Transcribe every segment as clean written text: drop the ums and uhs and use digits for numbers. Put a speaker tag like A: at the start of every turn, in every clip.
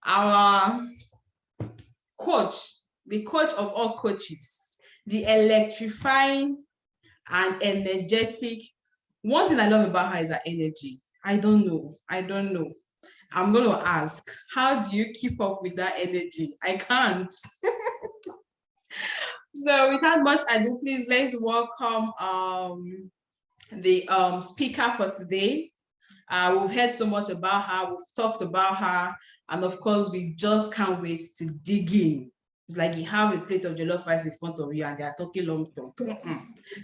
A: our coach, the coach of all coaches, the electrifying and energetic. One thing I love about her is her energy. I don't know. I'm going to ask, how do you keep up with that energy? I can't. So without much ado, please let's welcome the speaker for today. We've heard so much about her, we've talked about her, and of course, we just can't wait to dig in. It's like you have a plate of jollof rice in front of you and they are talking long talk.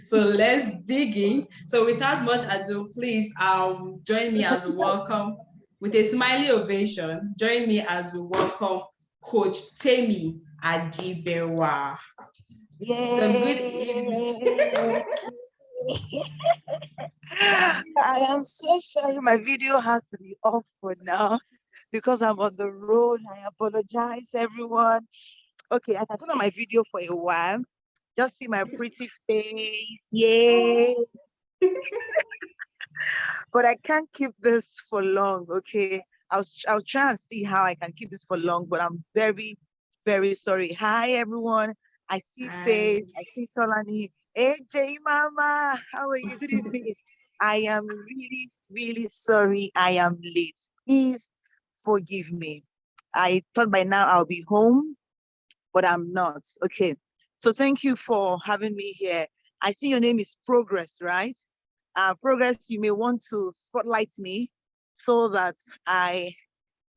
A: So let's dig in. So without much ado, please join me as we welcome, with a smiley ovation, join me as we welcome Coach Temi Ajibewa.
B: Yay.
A: So good evening.
B: I am so sorry. My video has to be off for now because I'm on the road. I apologize, everyone. Okay, I can turn on my video for a while. Just see my pretty face. Yay. But I can't keep this for long. Okay, I'll try and see how I can keep this for long. But I'm very, very sorry. Hi, everyone. I see face. I see Tolani. Hey, J Mama. How are you? Good evening. I am really, really sorry. I am late. Please forgive me. I thought by now I'll be home, but I'm not. Okay. So thank you for having me here. I see your name is Progress, right? Progress, you may want to spotlight me so that I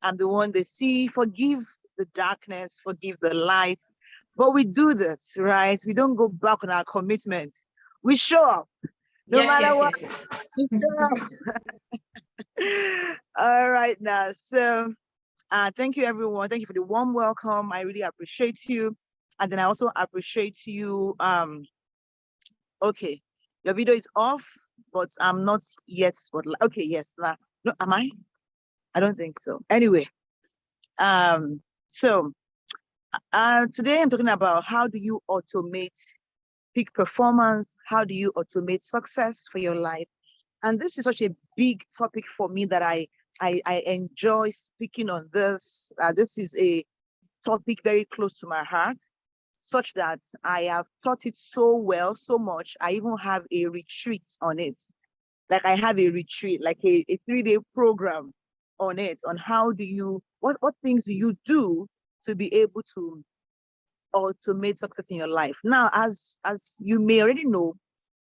B: am the one they see. Forgive the darkness, forgive the light. But we do this, right? We don't go back on our commitment. We show up. No matter what.
A: Yes.
B: We show up. All right now. So thank you, everyone. Thank you for the warm welcome. I really appreciate you. And then I also appreciate you. Okay, your video is off, but I'm not yet. Okay, yes. No, am I? I don't think so. Anyway, so today I'm talking about how do you automate peak performance? How do you automate success for your life? And this is such a big topic for me that I enjoy speaking on this. This is a topic very close to my heart, such that I have taught it so well, so much. I even have a retreat on it. Like I have a retreat, like a 3-day program on it, on how do you, what things do you do to be able to automate success in your life. Now, as you may already know,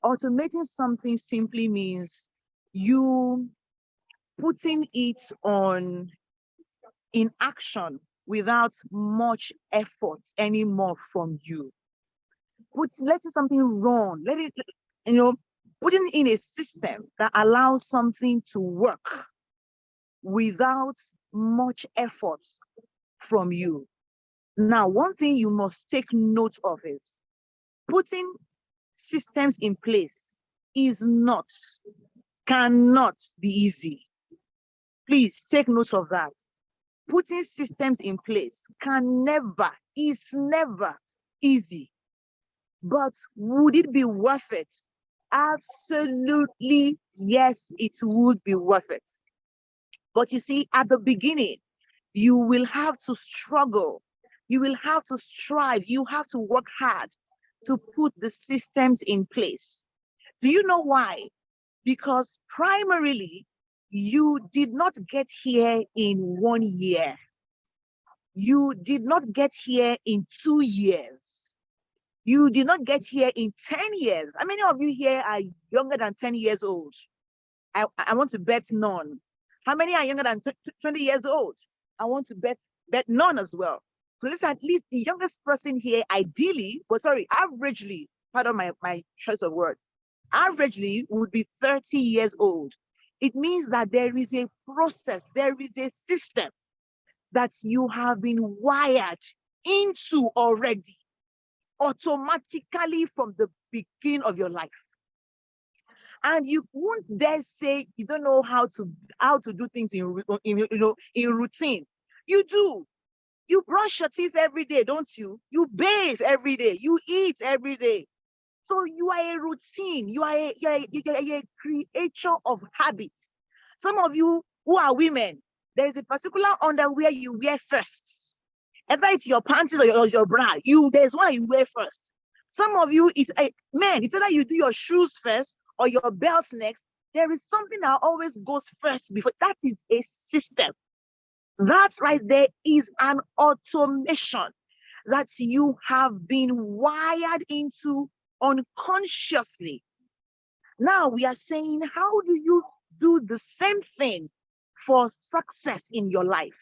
B: automating something simply means you putting it on in action without much effort anymore from you. Letting something run, let it, putting in a system that allows something to work without much effort from you. Now, one thing you must take note of is putting systems in place cannot be easy. Please take note of that. Putting systems in place is never easy. But would it be worth it? Absolutely, yes, it would be worth it. But you see, at the beginning, you will have to struggle. You will have to strive. You have to work hard to put the systems in place. Do you know why? Because primarily, you did not get here in 1 year. You did not get here in 2 years. You did not get here in 10 years. How many of you here are younger than 10 years old? I want to bet none. How many are younger than 20 years old? I want to bet none as well. So this is at least the youngest person here, averagely, pardon my choice of word, averagely would be 30 years old. It means that there is a process, there is a system that you have been wired into already, automatically from the beginning of your life. And you won't dare say you don't know how to do things in routine. You do. You brush your teeth every day, don't you? You bathe every day. You eat every day. So you are a routine. You are a creature of habits. Some of you who are women, there is a particular underwear you wear first. Either it's your panties or your bra. There's one you wear first. Some of you, it's either you do your shoes first or your belts next. There is something that always goes first before. That is a system. That right there is an automation that you have been wired into unconsciously. Now we are saying, how do you do the same thing for success in your life,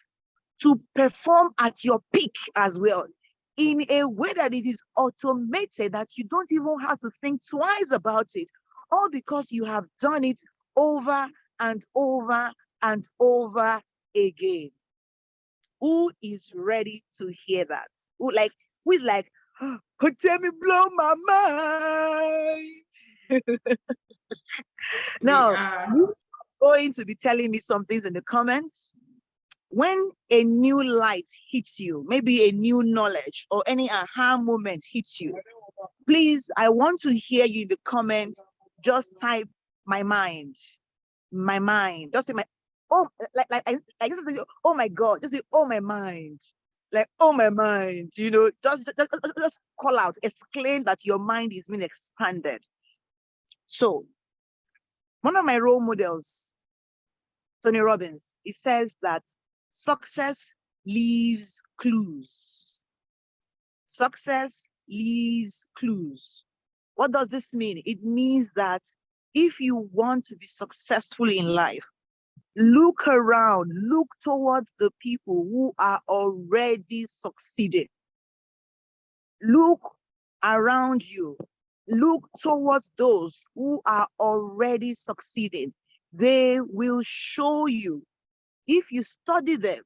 B: to perform at your peak as well, in a way that it is automated, that you don't even have to think twice about it, all because you have done it over and over and over again? Who is ready to hear that? Who is like, oh, Temi, blow my mind? Now, you are going to be telling me some things in the comments. When a new light hits you, maybe a new knowledge or any aha moment hits you, please, I want to hear you in the comments. Just type my mind. Just say my, oh, just say, oh my God, just say, oh my mind. Like, oh my mind, just call out, exclaim that your mind is being expanded. So, one of my role models, Tony Robbins, he says that success leaves clues. Success leaves clues. What does this mean? It means that if you want to be successful in life, look around, look towards the people who are already succeeding. Look around you. Look towards those who are already succeeding. They will show you. If you study them,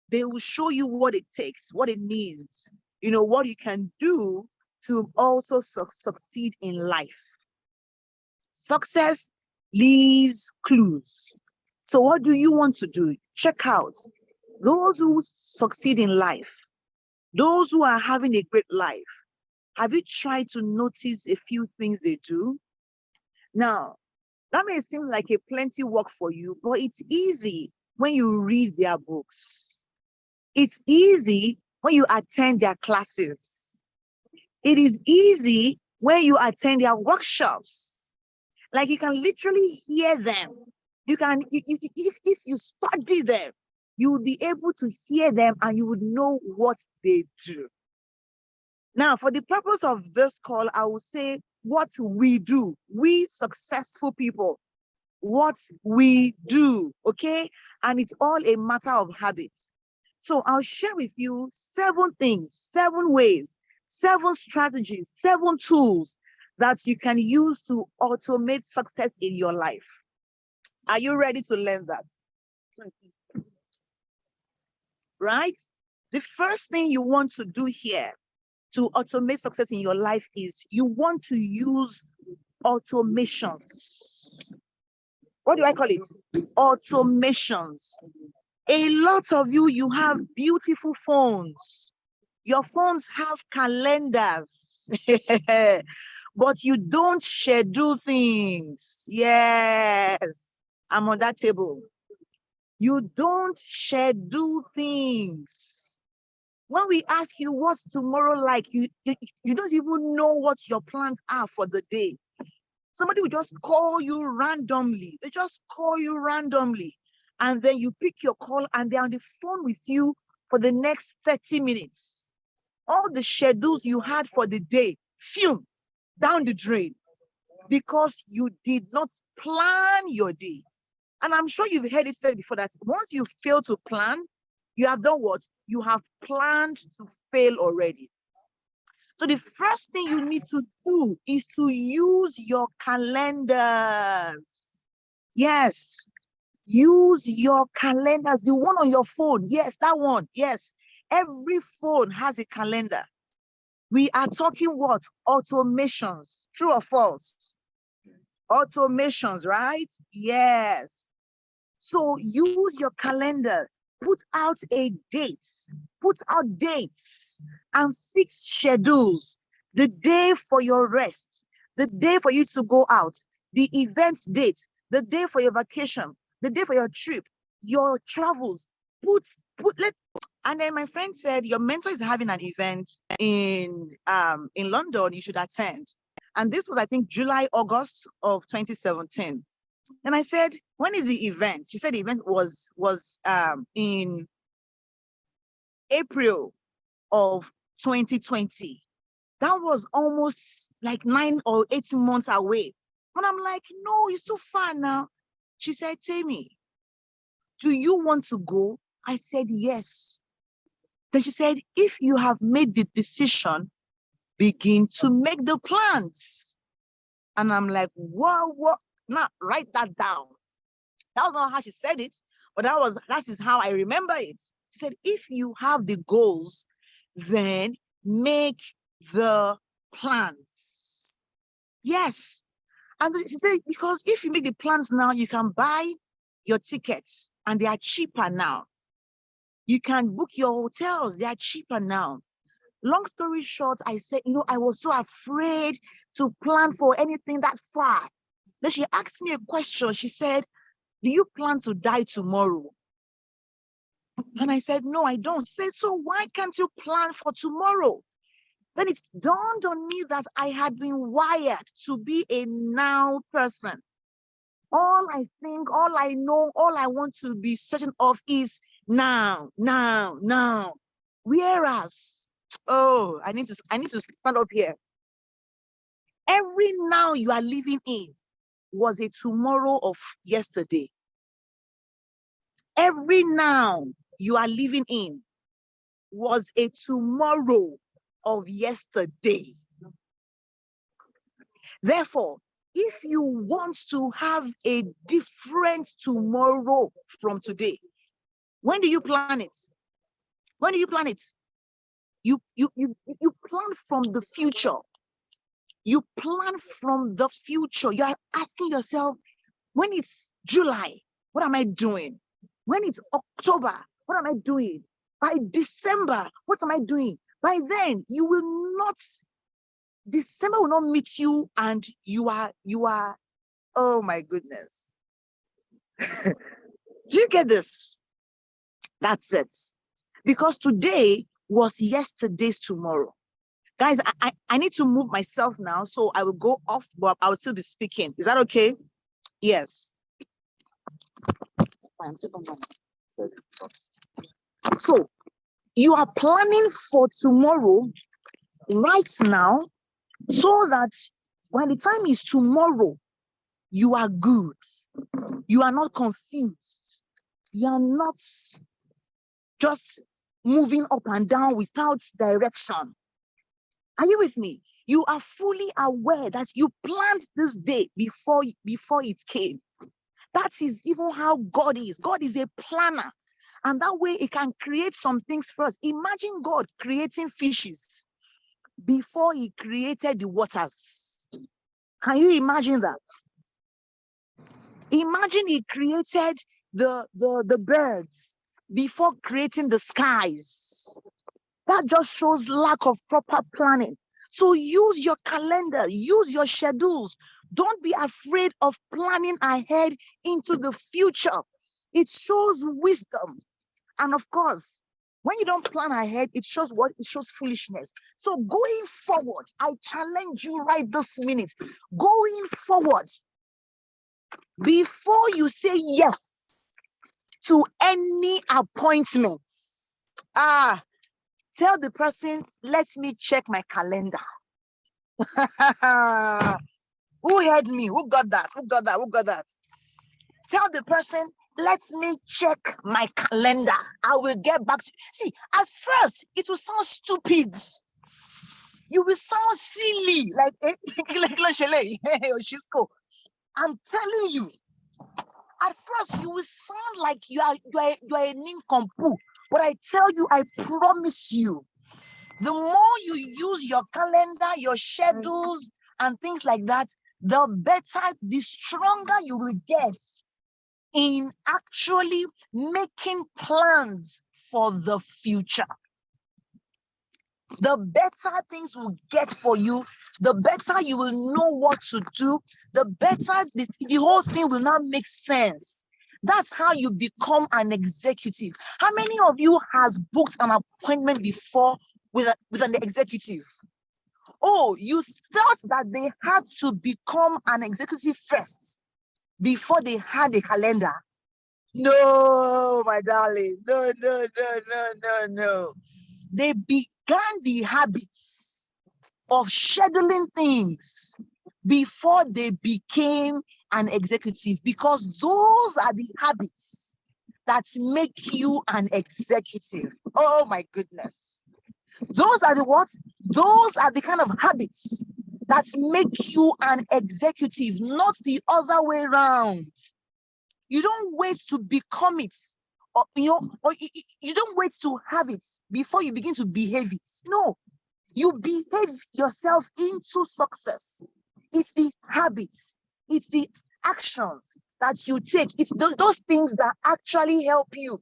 B: they will show you what it takes, what it means, what you can do to also succeed in life. Success leaves clues. So what do you want to do? Check out those who succeed in life, those who are having a great life. Have you tried to notice a few things they do? Now, that may seem like a plenty work for you, but it's easy when you read their books. It's easy when you attend their classes. It is easy when you attend their workshops. Like, you can literally hear them. You can, if you study them, you will be able to hear them and you would know what they do. Now, for the purpose of this call, I will say what we do, we successful people, what we do, okay? And it's all a matter of habit. So I'll share with you 7 things, 7 ways, 7 strategies, 7 tools that you can use to automate success in your life. Are you ready to learn that? Right? The first thing you want to do here to automate success in your life is you want to use automations. What do I call it? Automations. A lot of you have beautiful phones. Your phones have calendars, but you don't schedule things. Yes, I'm on that table. You don't schedule things. When we ask you what's tomorrow like, you don't even know what your plans are for the day. Somebody will just call you randomly. They just call you randomly. And then you pick your call and they're on the phone with you for the next 30 minutes. All the schedules you had for the day, phew, down the drain, because you did not plan your day. And I'm sure you've heard it said before that once you fail to plan, you have done what? You have planned to fail already. So the first thing you need to do is to use your calendars. Yes, use your calendars. The one on your phone. Yes, that one. Yes, every phone has a calendar. We are talking what? Automations. True or false? Automations, right? Yes. So use your calendar. Put out a date. Put out dates and fix schedules. The day for your rest, the day for you to go out, the event date, the day for your vacation, the day for your trip, your travels. And then my friend said, your mentor is having an event in London, you should attend. And this was, I think, July, August of 2017. And I said, when is the event? She said the event was in April of 2020. That was almost like 9 or 8 months away. And I'm like, no, it's too far now. She said, Temi, do you want to go? I said, yes. Then she said, if you have made the decision, begin to make the plans. And I'm like, what? Now write that down. That was not how she said it, but that is how I remember it. She said, if you have the goals, then make the plans. Yes. And she said, because if you make the plans now, you can buy your tickets and they are cheaper now. You can book your hotels, they are cheaper now. Long story short, I said, I was so afraid to plan for anything that far. Then she asked me a question. She said, do you plan to die tomorrow? And I said, no, I don't. She said, so why can't you plan for tomorrow? Then it dawned on me that I had been wired to be a now person. All I think, all I know, all I want to be certain of is now. Whereas, I need to stand up here. Every now you are living in was a tomorrow of yesterday. Every now you are living in was a tomorrow of yesterday. Therefore, if you want to have a different tomorrow from today, when do you plan it? When do you plan it? You plan from the future. You plan from the future. You are asking yourself, when it's July, what am I doing? When it's October, what am I doing? By December, what am I doing? By then, December will not meet you and you are, oh my goodness. Do you get this? That's it. Because today was yesterday's tomorrow. Guys, I need to move myself now, so I will go off, but I will still be speaking. Is that okay? Yes. So you are planning for tomorrow right now, so that when the time is tomorrow, you are good. You are not confused. You are not just moving up and down without direction. Are you with me? You are fully aware that you planned this day before it came. That is even how God is. God is a planner. And that way it can create some things first. Imagine God creating fishes before he created the waters. Can you imagine that? Imagine he created the birds before creating the skies. That just shows lack of proper planning. So use your calendar, use your schedules. Don't be afraid of planning ahead into the future. It shows wisdom. And of course, when you don't plan ahead, it shows what? It shows foolishness. So going forward, I challenge you right this minute. Going forward, before you say yes to any appointment, tell the person, let me check my calendar. Who heard me? Who got that? Who got that? Who got that? Tell the person, let me check my calendar. I will get back to you. See, at first, it will sound stupid. You will sound silly, like I'm telling you. At first, you will sound like you are a nincompoop. But I tell you, I promise you, the more you use your calendar, your schedules, and things like that, the better, the stronger you will get in actually making plans for the future. The better things will get for you, the better you will know what to do, the better the whole thing will now make sense. That's how you become an executive. How many of you has booked an appointment before with an executive? Oh, you thought that they had to become an executive first before they had a calendar. No, my darling. No, no, no, no, no, no. They began the habits of scheduling things before they became an executive, because those are the habits that make you an executive. Oh my goodness. Those are the what? Those are the kind of habits that make you an executive, not the other way around. You don't wait to become it, or you don't wait to have it before you begin to behave it. No, you behave yourself into success. It's the habits, it's the actions that you take. It's those things that actually help you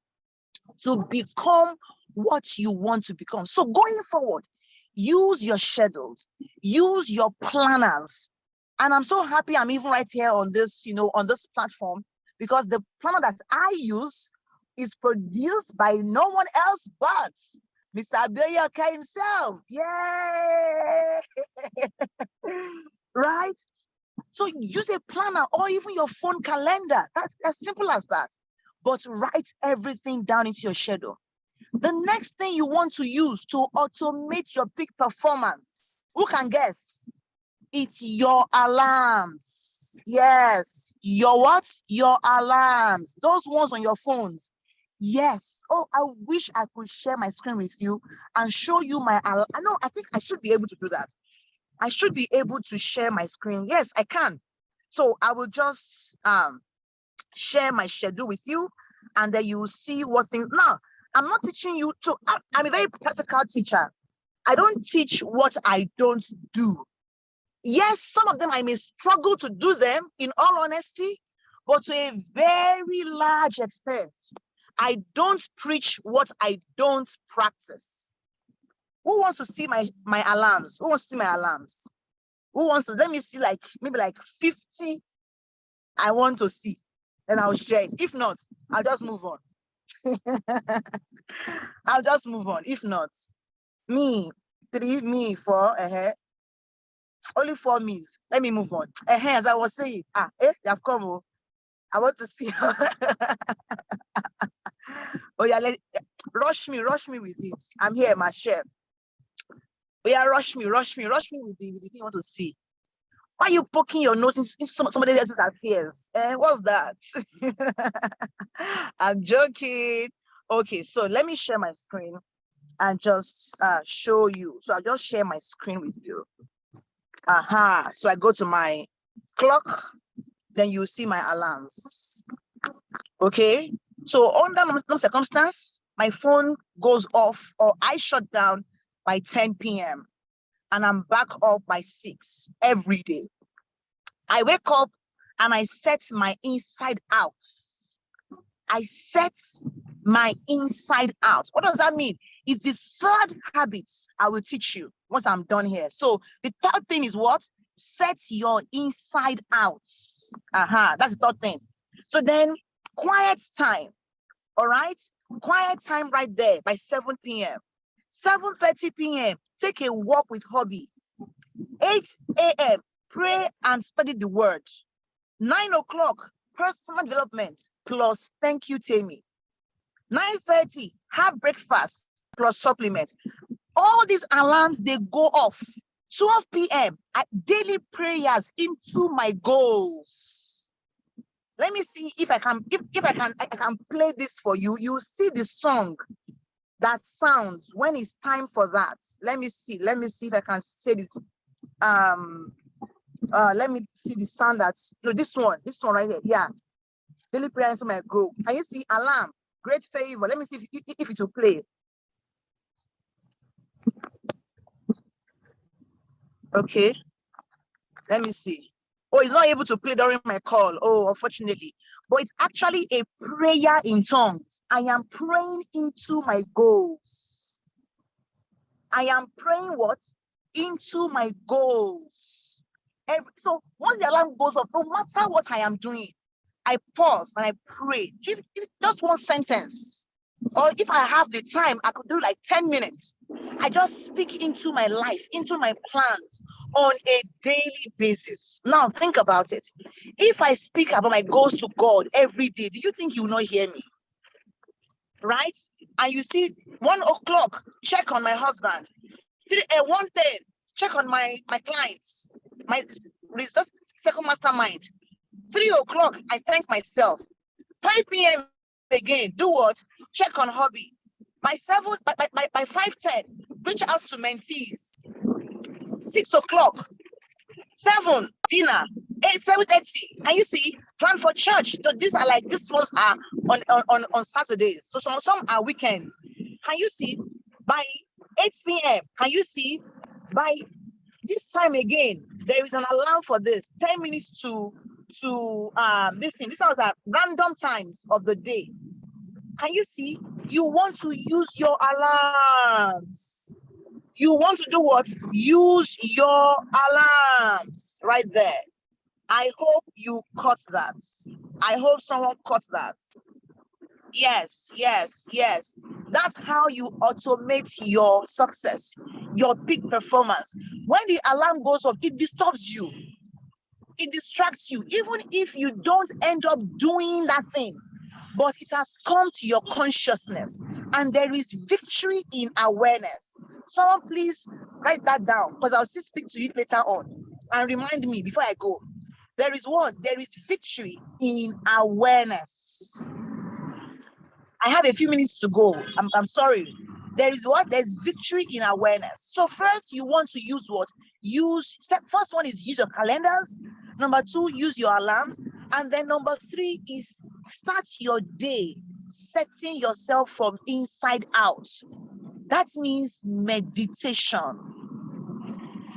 B: to become what you want to become. So going forward, use your schedules, use your planners. And I'm so happy I'm even right here on this, on this platform, because the planner that I use is produced by no one else but Mr. Abioye himself. Yay! Right? So use a planner or even your phone calendar. That's as simple as that. But write everything down into your schedule. The next thing you want to use to automate your peak performance, who can guess? It's your alarms. Yes, your what? Your alarms. Those ones on your phones. Yes. Oh, I wish I could share my screen with you and show you my alarm. I think I should be able to do that. I should be able to share my screen. Yes, I can. So I will just share my schedule with you, and then you will see what things. Now, I'm not teaching you to, I'm a very practical teacher. I don't teach what I don't do. Yes, some of them I may struggle to do them, in all honesty, but to a very large extent, I don't preach what I don't practice. Who wants to see my alarms? Who wants to see my alarms? Who wants to? Let me see, maybe 50 I want to see. Then I'll share it. If not, I'll just move on. I'll just move on. If not, me, 3, me, 4, only 4 me's. Let me move on. As I was saying, they have come. Oh. I want to see. Oh yeah, rush me with it. I'm here, my chef. Oh yeah, rush me with the thing I want to see. Why are you poking your nose in somebody else's affairs? What's that? I'm joking. Okay, so let me share my screen and just show you. So I'll just share my screen with you. So I go to my clock, then you see my alarms. Okay, so under no circumstance, my phone goes off or I shut down by 10 p.m. and I'm back up by 6 every day. I wake up and I set my inside out. I set my inside out. What does that mean? It's the third habit I will teach you once I'm done here. So the third thing is what? Set your inside out. That's the third thing. So then quiet time. All right? Quiet time right there by 7 p.m. 7:30 p.m. Take a walk with hobby. 8 a.m. Pray and study the word. 9 o'clock, personal development plus thank you, Temi. 9:30, have breakfast plus supplement. All these alarms, they go off. 12 p.m. daily prayers into my goals. Let me see if I can, I can play this for you. You see the song that sounds when it's time for that. Let me see if I can say this. Let me see the sound that's, no, this one right here. Yeah. Daily prayer into my goal. Can you see alarm? Great favor. Let me see if it will play. Okay. Let me see. Oh, it's not able to play during my call. Oh, unfortunately. But it's actually a prayer in tongues. I am praying into my goals. I am praying what? Into my goals. So once the alarm goes off, no matter what I am doing, I pause and I pray. If just one sentence, or if I have the time, I could do like 10 minutes. I just speak into my life, into my plans on a daily basis. Now think about it. If I speak about my goals to God every day, do you think He will not hear me? Right? And you see, 1 o'clock, check on my husband. 1:10, check on my clients, my research second mastermind. 3 o'clock, I thank myself. 5 p.m. again, do what? Check on hobby. By 5:10, reach out to mentees. 6 o'clock, 7, dinner. 8, 7:30. Can you see? Plan for church. So these ones are on Saturdays. So some are weekends. Can you see? By 8 p.m. Can you see? By this time again, there is an alarm for this. 10 minutes to this thing. These are random times of the day. Can you see? You want to use your alarms. You want to do what? Use your alarms right there. I hope you caught that. I hope someone caught that. Yes. That's how you automate your success, your peak performance. When the alarm goes off, it disturbs you. It distracts you, even if you don't end up doing that thing, but it has come to your consciousness, and there is victory in awareness. Someone please write that down, because I'll still speak to you later on, and remind me before I go. There is what? There is victory in awareness. I have a few minutes to go. I'm sorry. There is what? There's victory in awareness. So first, you want to use what? First one is use your calendars. Number 2, use your alarms. And then number 3 is start your day setting yourself from inside out. That means meditation.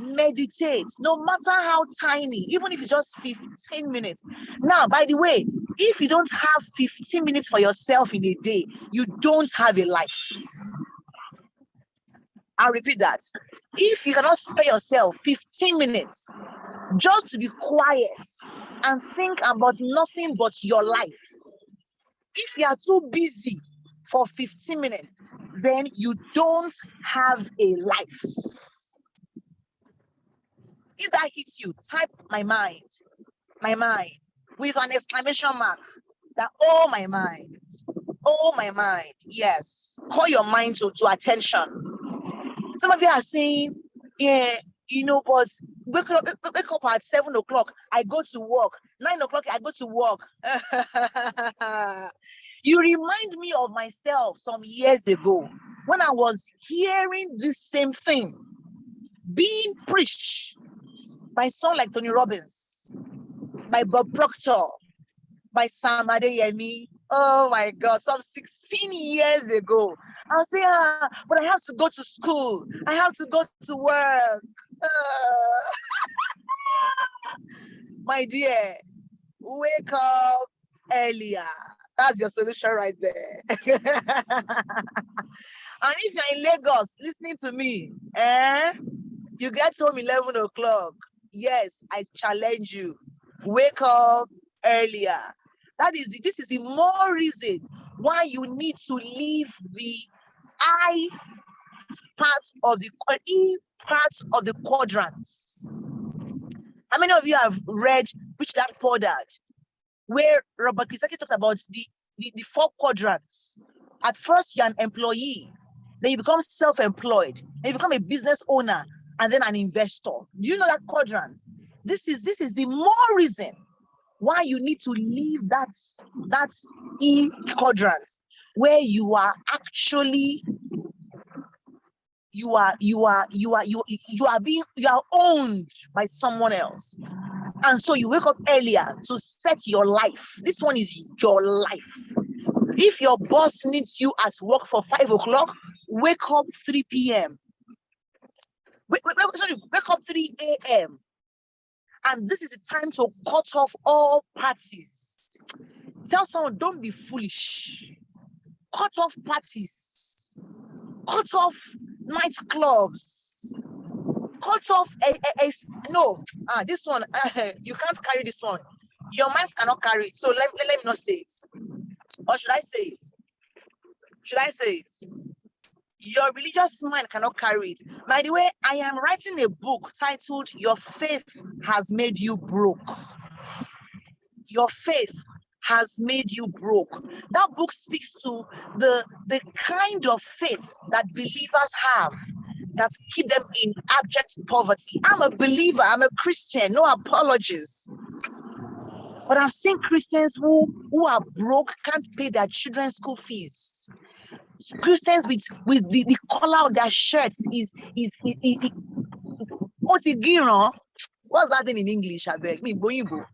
B: Meditate, no matter how tiny, even if it's just 15 minutes. Now, by the way, if you don't have 15 minutes for yourself in a day, you don't have a life. I'll repeat that. If you cannot spare yourself 15 minutes just to be quiet and think about nothing but your life, if you are too busy for 15 minutes, then you don't have a life. If that hits you, type my mind, with an exclamation mark. That, oh my mind, yes. Call your mind to attention. Some of you are saying, yeah, but wake up at 7 o'clock, I go to work. 9 o'clock, I go to work. You remind me of myself some years ago when I was hearing this same thing being preached by someone like Tony Robbins, by Bob Proctor, by Sam Adeyemi. Oh my God, some 16 years ago. I'll say, but I have to go to school. I have to go to work. My dear, wake up earlier. That's your solution right there. And if you're in Lagos listening to me, you get home 11 o'clock. Yes, I challenge you. Wake up earlier. This is the more reason why you need to leave the I part of the E part of the quadrants. How many of you have read Rich Dad Poor Dad, where Robert Kiyosaki talked about the 4 quadrants? At first, you're an employee, then you become self-employed, then you become a business owner, and then an investor. Do you know that quadrant? This is the more reason why you need to leave that E quadrant, where you are actually you are owned by someone else. And so you wake up earlier to set your life. This one is your life. If your boss needs you at work for 5 o'clock, wake up 3 p.m. Wake up 3 a.m. And this is the time to cut off all parties. Tell someone, don't be foolish. Cut off parties. Cut off nightclubs. Cut off this one. You can't carry this one. Your mind cannot carry it. So let me not say it. Or should I say it? Should I say it? Your religious mind cannot carry it. By the way, I am writing a book titled Your Faith Has Made You Broke. Your faith has made you broke. That book speaks to the kind of faith that believers have that keep them in abject poverty. I'm a believer, I'm a Christian, no apologies. But I've seen Christians who are broke, can't pay their children's school fees. Christians with the collar of their shirts is what's that thing in English? I beg me, boyibo.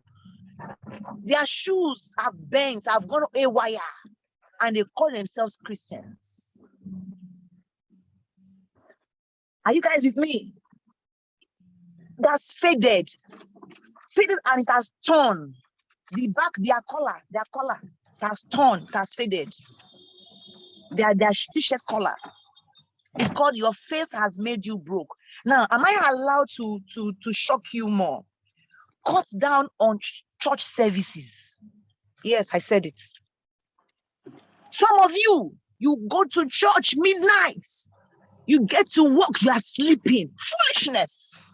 B: Their shoes are bent, have gone haywire, and they call themselves Christians. Are you guys with me? That's faded, and it has torn. The back, their collar has torn, it has faded. Their t-shirt collar. It's called Your Faith Has Made You Broke. Now, am I allowed to shock you more? Cut down on church services. Yes, I said it. Some of you go to church midnight. You get to work, you are sleeping. Foolishness.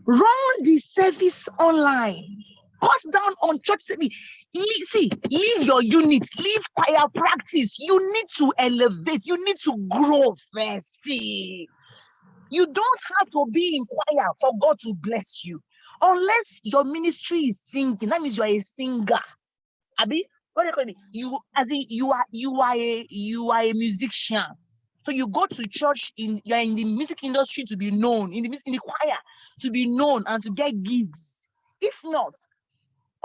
B: Run the service online. Cut down on church service. Leave your units, leave choir practice. You need to elevate, you need to grow first. See, you don't have to be in choir for God to bless you. Unless your ministry is singing, that means you are a singer. Abi, what do you call it? You are a musician. So you go to church, you are in the music industry to be known, in the choir to be known and to get gigs. If not,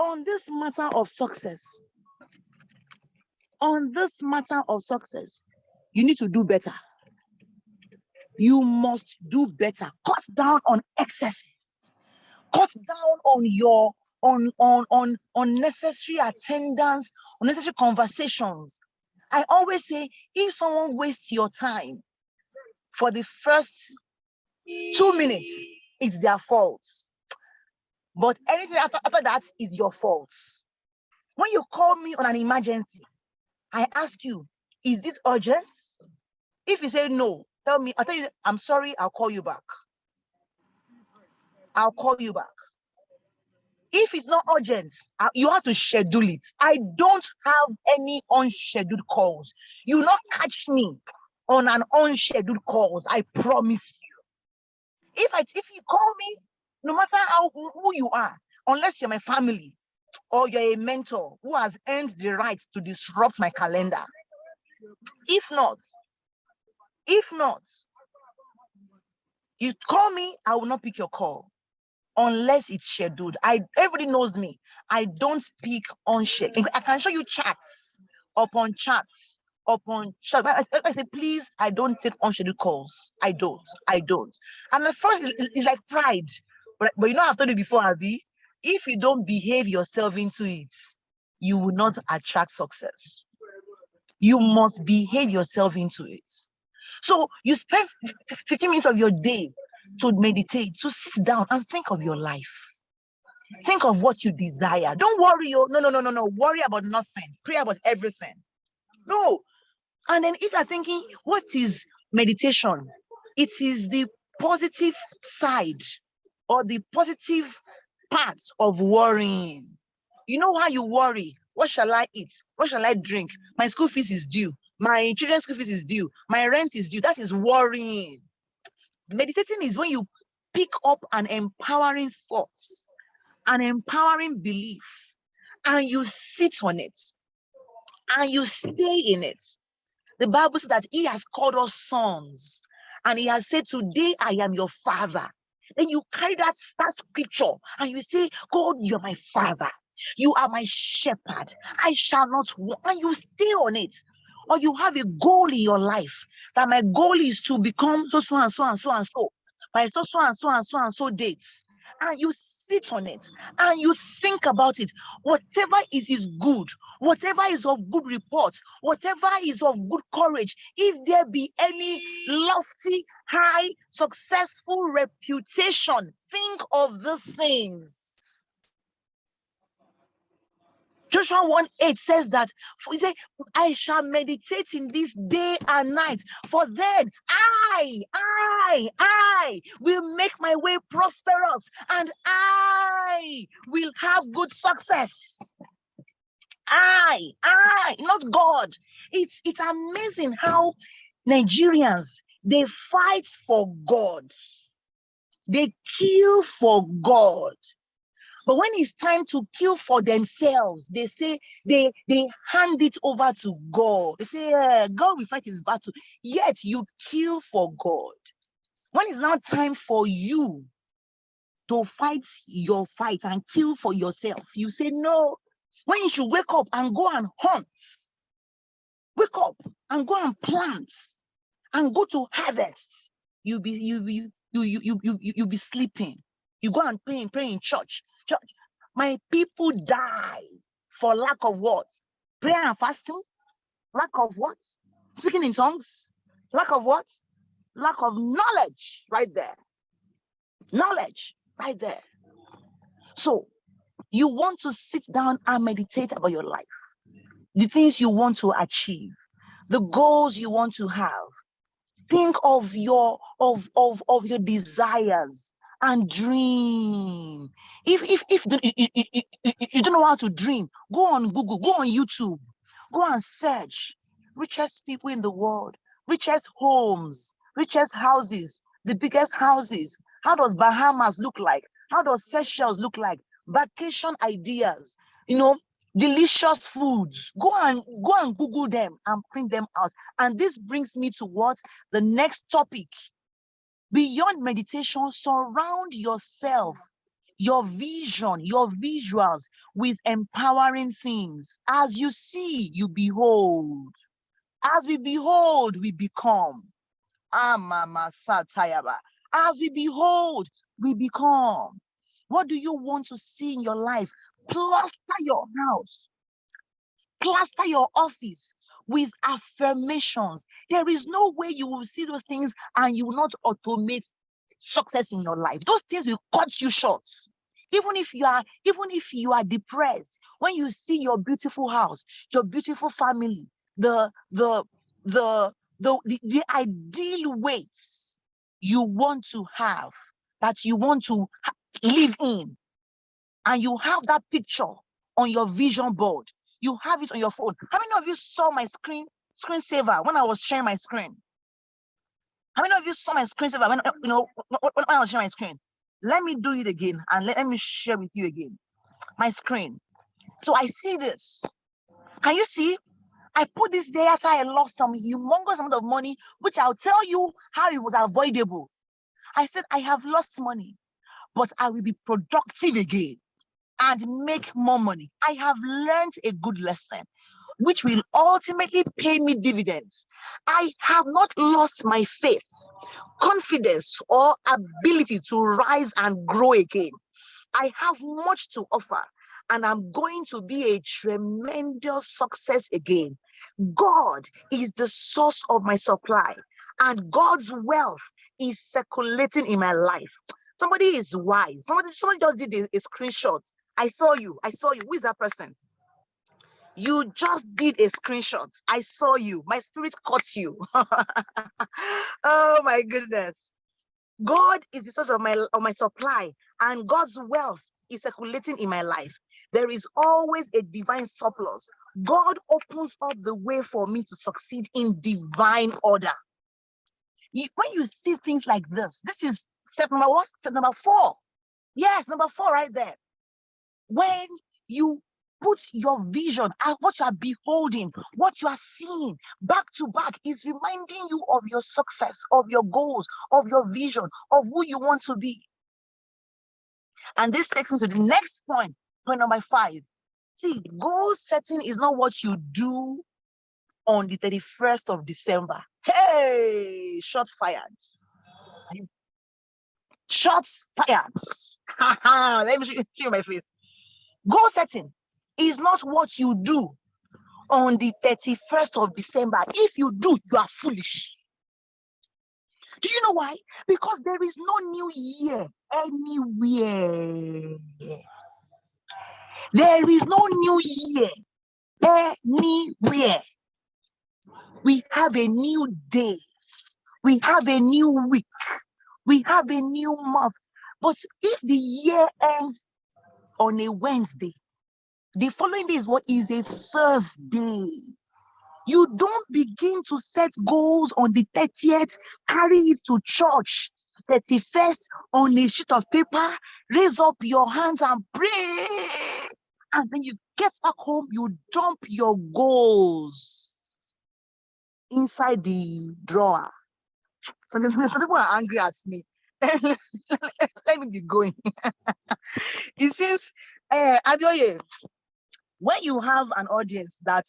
B: on this matter of success, you need to do better. You must do better. Cut down on excesses. Cut down on your on unnecessary attendance, unnecessary conversations. I always say, if someone wastes your time for the first 2 minutes, it's their fault. But anything after that is your fault. When you call me on an emergency, I ask you, is this urgent? If you say no, tell me, I'll tell you, I'm sorry, I'll call you back. I'll call you back. If it's not urgent, you have to schedule it. I don't have any unscheduled calls. You will not catch me on an unscheduled calls. I promise you. If you call me, no matter who you are, unless you're my family or you're a mentor who has earned the right to disrupt my calendar. If not, you call me, I will not pick your call unless it's scheduled. Everybody knows me. I don't pick unscheduled. I can show you chats upon chats. I say, please, I don't take unscheduled calls. I don't. And at first, it's like pride. But you know, I've told you before, Abby, if you don't behave yourself into it, you will not attract success. You must behave yourself into it. So you spend 15 minutes of your day to meditate, to sit down and think of your life. Think of what you desire. Don't worry. No. Worry about nothing. Pray about everything. No. And then if you're thinking, what is meditation? It is the positive side or the positive part of worrying. You know how you worry? What shall I eat? What shall I drink? My school fees is due. My children's school fees is due. My rent is due. That is worrying. Meditating is when you pick up an empowering thought, an empowering belief, and you sit on it, and you stay in it. The Bible says that He has called us sons, and He has said, today I am your father. Then you carry that scripture, and you say, God, you're my father. You are my shepherd. I shall not want. And you stay on it. Or you have a goal in your life that my goal is to become so and so and so and so by so and so dates. And you sit on it and you think about it. Whatever is good, whatever is of good report, whatever is of good courage, if there be any lofty, high, successful reputation, think of these things. Joshua 1:8 says that, he said, I shall meditate in this day and night, for then I will make my way prosperous, and I will have good success. I, not God. It's amazing how Nigerians, they fight for God. They kill for God. But when it's time to kill for themselves, they say they hand it over to God. They say, God will fight his battle. Yet you kill for God. When it's now time for you to fight your fight and kill for yourself, you say no. When you should wake up and go and hunt, wake up and go and plant and go to harvest, you'll be sleeping. You go and pray in church. My people die for lack of what? Prayer and fasting? Lack of what? Speaking in tongues? Lack of what? Lack of knowledge right there. Knowledge right there. So you want to sit down and meditate about your life, the things you want to achieve, the goals you want to have. Think of your desires and dream. If you don't know how to dream, go on Google, go on YouTube, go and search richest people in the world, richest homes, richest houses, the biggest houses. How does Bahamas look like? How does Seychelles look like? Vacation ideas, delicious foods. Go and Google them and print them out. And this brings me to what? The next topic. Beyond meditation, surround yourself, your vision, your visuals with empowering things. As you see, you behold. As we behold, we become. As we behold, we become. What do you want to see in your life? Plaster your house, plaster your office with affirmations. There is no way you will see those things and you will not automate success in your life. Those things will cut you short. Even if you are depressed, when you see your beautiful house, your beautiful family, the ideal weights you want to have, that you want to live in, and you have that picture on your vision board, you have it on your phone. How many of you saw my screensaver when I was sharing my screen? How many of you saw my screensaver when I was sharing my screen? Let me do it again and let me share with you again my screen. So I see this. Can you see? I put this there after I lost some humongous amount of money, which I'll tell you how it was avoidable. I said, I have lost money, but I will be productive again and make more money. I have learned a good lesson, which will ultimately pay me dividends. I have not lost my faith, confidence, or ability to rise and grow again. I have much to offer, and I'm going to be a tremendous success again. God is the source of my supply, and God's wealth is circulating in my life. Somebody is wise. Somebody just did a screenshot. I saw you. Who is that person? You just did a screenshot. I saw you. My spirit caught you. Oh my goodness. God is the source of my supply, and God's wealth is circulating in my life. There is always a divine surplus. God opens up the way for me to succeed in divine order. When you see things like this is step number what? Step number 4. Yes, number 4 right there. When you put your vision and what you are beholding, what you are seeing back to back is reminding you of your success, of your goals, of your vision, of who you want to be. And this takes me to the next point number 5. See, goal setting is not what you do on the 31st of December. Hey, shots fired. Shots fired. Let me show you my face. Goal setting is not what you do on the 31st of December. If you do, you are foolish. Do you know why? Because there is no new year anywhere. There is no new year anywhere. We have a new day. We have a new week. We have a new month. But if the year ends on a Wednesday, the following day is what is a Thursday. You don't begin to set goals on the 30th, carry it to church, 31st on a sheet of paper, raise up your hands and pray. And then you get back home, you dump your goals inside the drawer. Some people are angry at me. Let me be going. It seems, Abioye, when you have an audience that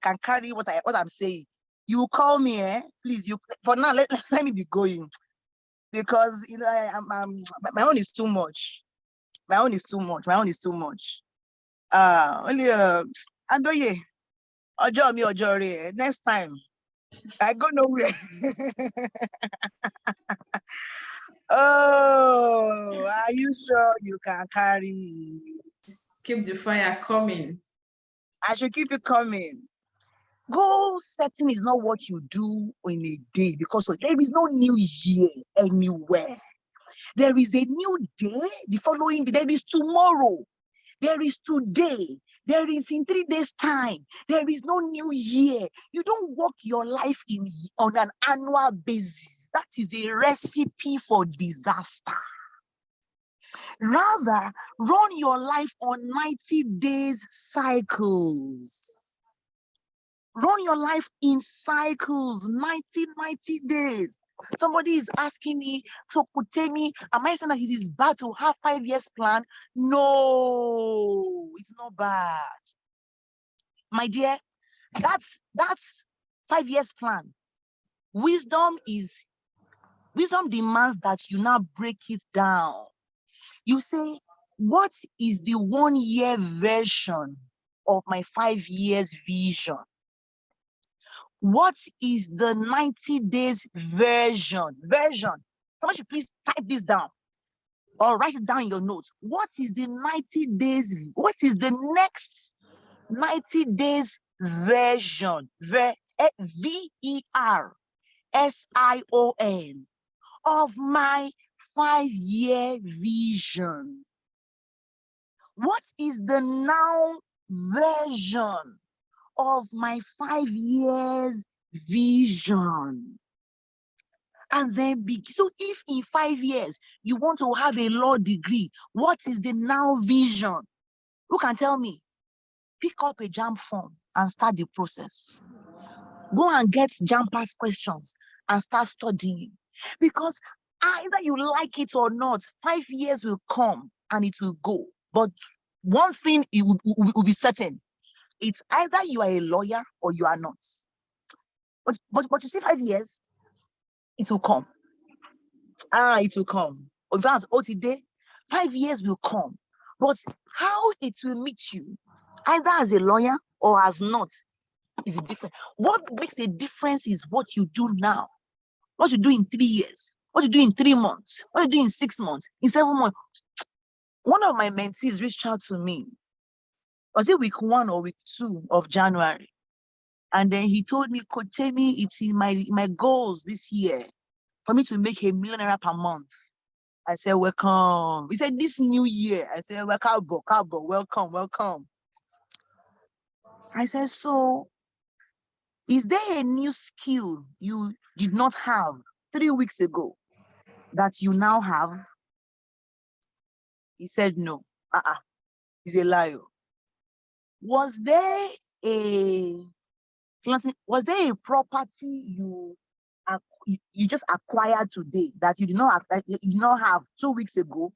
B: can carry what I'm saying, you call me, please. You for now. Let me be going, because my own is too much. My own is too much. Only Abioye, ojo mi ojo re. Next time, I go nowhere. Oh, are you sure you can carry?
A: Keep the fire coming.
B: I should keep it coming. Goal setting is not what you do in a day, because there is no new year anywhere. There is a new day, the following day, there is tomorrow, there is today, there is in 3 days' time. There is no new year. You don't work your life on an annual basis. That is a recipe for disaster. Rather, run your life on 90 days cycles. Run your life in cycles, 90 days. Somebody is asking me, so Temi, am I saying that it is bad to have 5 years plan? No, it's not bad. My dear, that's 5 years plan. Wisdom demands that you now break it down. You say, what is the 1 year version of my 5 years vision? What is the 90 days version? Someone should please type this down or write it down in your notes. What is the 90 days? What is the next 90 days version? VERSION of my 5-year vision. What is the now version of my 5 years vision? And then so if in 5 years you want to have a law degree, what is the now vision? Who can tell me? Pick up a JAMB form and start the process. Go and get JAMB pass questions and start studying. Because either you like it or not, 5 years will come and it will go. But one thing it will be certain. It's either you are a lawyer or you are not. But you see, 5 years, it will come. It will come. Advance today, 5 years will come. But how it will meet you, either as a lawyer or as not, is different. What makes a difference is what you do now. What you do in 3 years, what you do in 3 months, what you do in 6 months, in 7 months. One of my mentees reached out to me. Was it week 1 or week 2 of January? And then he told me, Coach Temi, it's in my goals this year for me to make $1 million per month. I said, welcome. He said, this new year. I said, welcome, welcome. I said, so is there a new skill you did not have 3 weeks ago that you now have? He said, no. He's a liar. Was there a property you just acquired today that you did not have 2 weeks ago?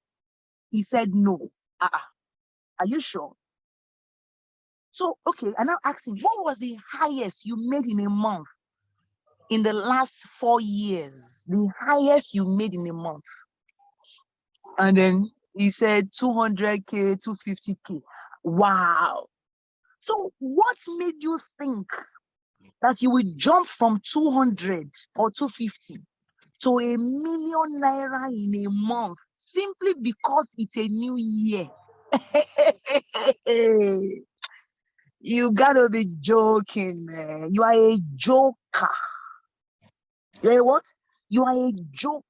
B: He said no. Are you sure? So okay, I now asked him, what was the highest you made in a month in the last 4 years? The highest you made in a month? And then he said 200K, 250K. Wow. So what made you think that you will jump from 200 or 250 to $1 million in a month simply because it's a new year You gotta be joking, man. You are a joker. You are what? You are a joker.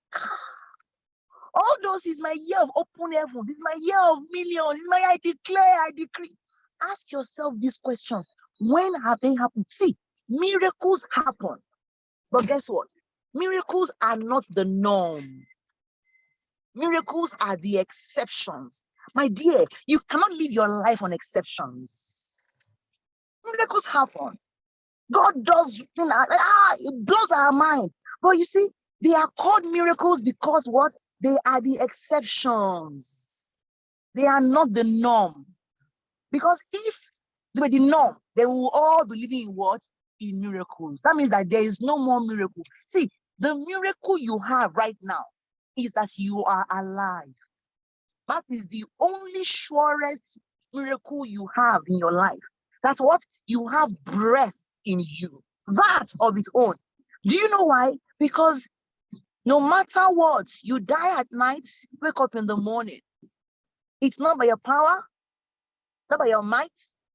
B: All those is my year of open heavens. It's my year of millions. It's my I declare, I decree. Ask yourself these questions. When have they happened? See, miracles happen. But guess what? Miracles are not the norm. Miracles are the exceptions. My dear, you cannot live your life on exceptions. Miracles happen. God does, it blows our mind. But you see, they are called miracles because what? They are the exceptions. They are not the norm. Because if they were the norm, they will all be living in what? In miracles. That means that there is no more miracle. See, the miracle you have right now is that you are alive. That is the only surest miracle you have in your life. That's what? You have breath in you. That of its own. Do you know why? Because no matter what, you die at night, wake up in the morning. It's not by your power, not by your might,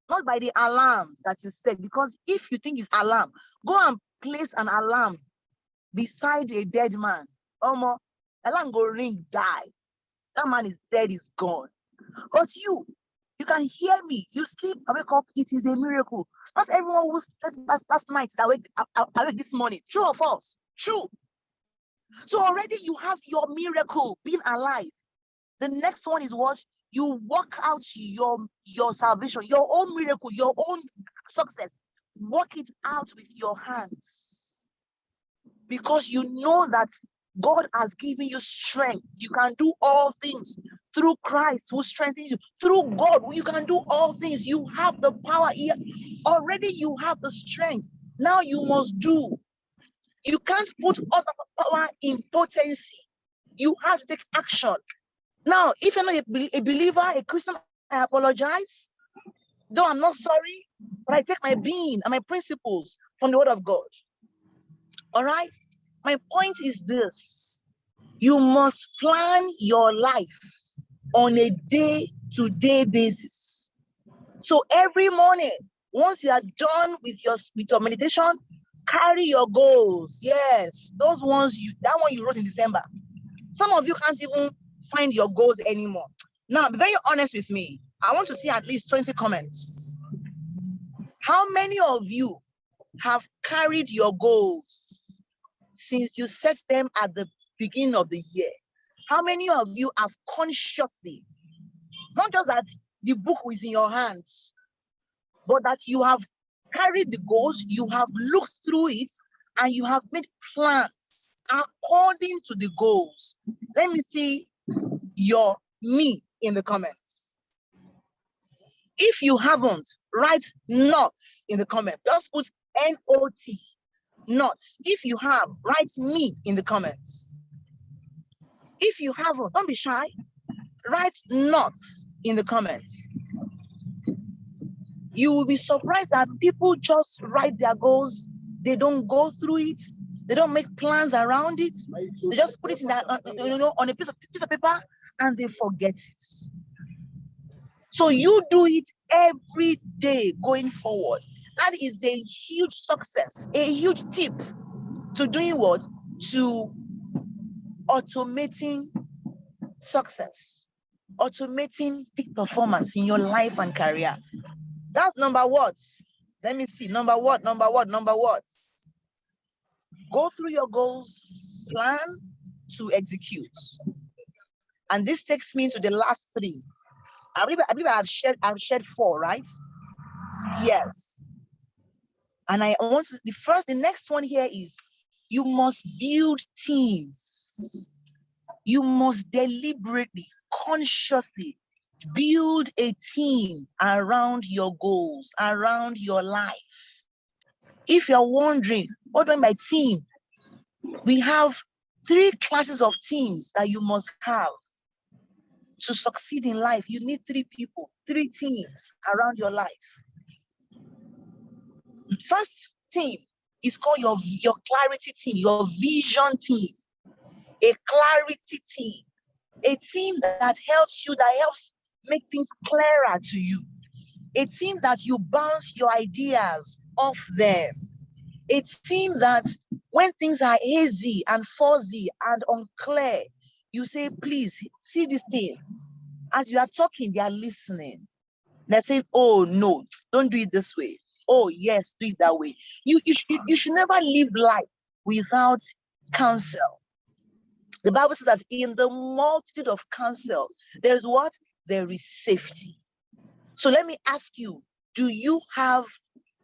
B: not by the alarms that you set. Because if you think it's alarm, go and place an alarm beside a dead man. Omo, alarm go ring, die. That man is dead, is gone. But you can hear me. You sleep, I wake up. It is a miracle. Not everyone who slept last night that awake this morning. True or false? True. So already you have your miracle, being alive. The next one is what? You work out your salvation, your own miracle, your own success. Work it out with your hands. Because you know that God has given you strength. You can do all things through Christ who strengthens you. Through God, you can do all things. You have the power here. Already you have the strength. Now you must do. You can't put all the power in potency. You have to take action. Now, if you're not a believer, a Christian, I apologize. Though I'm not sorry, but I take my being and my principles from the word of God. All right? My point is this. You must plan your life on a day-to-day basis. So every morning, once you are done with your meditation, carry your goals. Yes, those ones that one you wrote in December. Some of you can't even find your goals anymore. Now, be very honest with me. I want to see at least 20 comments. How many of you have carried your goals since you set them at the beginning of the year? How many of you have consciously, not just that the book is in your hands, but that you have carried the goals, you have looked through it, and you have made plans according to the goals? Let me see your me in the comments. If you haven't, write not in the comment. Just put N-O-T, not. If you have, write me in the comments. If you haven't, don't be shy. Write not in the comments. You will be surprised that people just write their goals. They don't go through it. They don't make plans around it. They just put it in that, on a piece of paper, and they forget it. So you do it every day going forward. That is a huge success, a huge tip to doing what? To automating success, automating peak performance in your life and career. That's number what? Let me see. Number what? Go through your goals, plan to execute. And this takes me to the last three. I believe I've shared four, right? Yes. And I want to, the next one here is you must build teams. You must deliberately, consciously build a team around your goals, around your life. If you're wondering, what do I mean by team? We have 3 classes of teams that you must have to succeed in life. You need 3 people, 3 teams around your life. First team is called your clarity team, your vision team, a clarity team, a team that helps you, that helps make things clearer to you. A team that you bounce your ideas off them. A team that when things are hazy and fuzzy and unclear, you say, please see this thing. As you are talking, they are listening. They say, oh no, don't do it this way. Oh yes, do it that way. You should never live life without counsel. The Bible says that in the multitude of counsel, there is what? There is safety. So let me ask you, do you have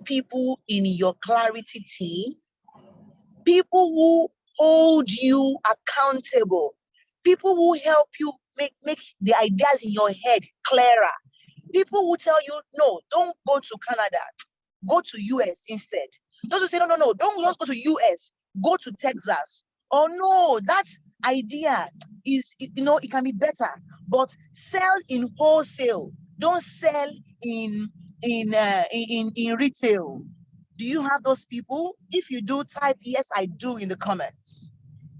B: people in your clarity team? People who hold you accountable, people who help you make the ideas in your head clearer, people who tell you, no, don't go to Canada, go to US instead. Those who say, no, don't just go to US, go to Texas. Oh no, that idea is, it can be better, but sell in wholesale. Don't sell in retail. Do you have those people? If you do, type yes, I do in the comments.